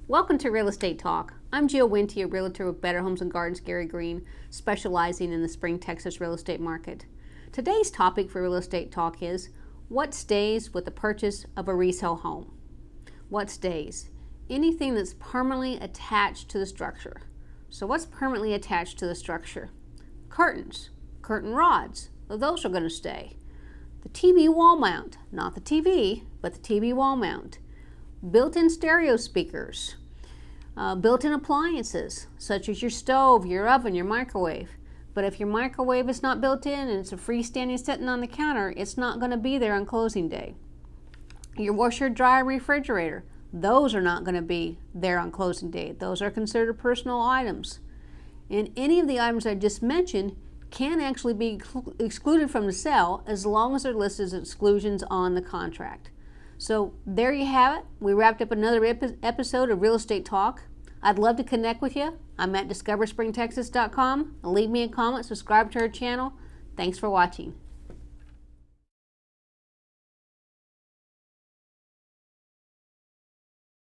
Welcome to Real Estate Talk. I'm Jill Winty, a realtor with Better Homes and Gardens, Greene, specializing in the Spring, Texas real estate market. Today's topic for Real Estate Talk is what stays with the purchase of a resale home. What stays? Anything that's permanently attached to the structure. So what's permanently attached to the structure? Curtains, curtain rods, well, those are going to stay. The TV wall mount, not the TV, but the TV wall mount. Built-in stereo speakers, built-in appliances such as your stove, your oven, your microwave. But if your microwave is not built in and it's a freestanding sitting on the counter, it's not going to be there on closing day. Your washer, dryer, refrigerator, those are not going to be there on closing day. Those are considered personal items. And any of the items I just mentioned can actually be excluded from the sale as long as they're listed as exclusions on the contract. So there you have it. We wrapped up another episode of Real Estate Talk. I'd love to connect with you. I'm at discoverspringtexas.com. Leave me a comment, subscribe to our channel. Thanks for watching.